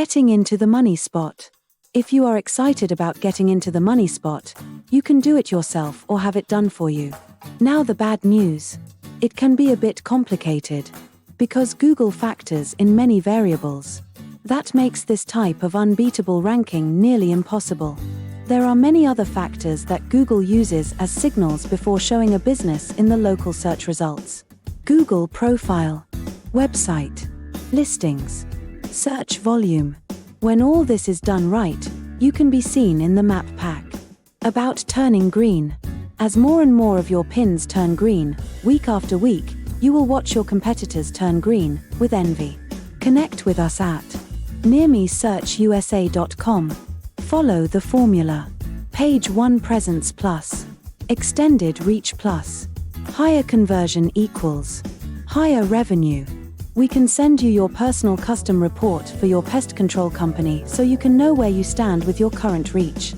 Getting into the money spot. If you are excited about getting into the money spot, you can do it yourself or have it done for you. Now the bad news. It can be a bit complicated, because Google factors in many variables. That makes this type of unbeatable ranking nearly impossible. There are many other factors that Google uses as signals before showing a business in the local search results. Google profile, website, listings, search volume. When all this is done right, you can be seen in the map pack. About turning green. As more and more of your pins turn green, week after week, you will watch your competitors turn green, with envy. Connect with us at nearmesearchusa.com. Follow the formula. Page 1 presence plus. Extended reach plus. Higher conversion equals higher revenue. We can send you your personal custom report for your pest control company so you can know where you stand with your current reach.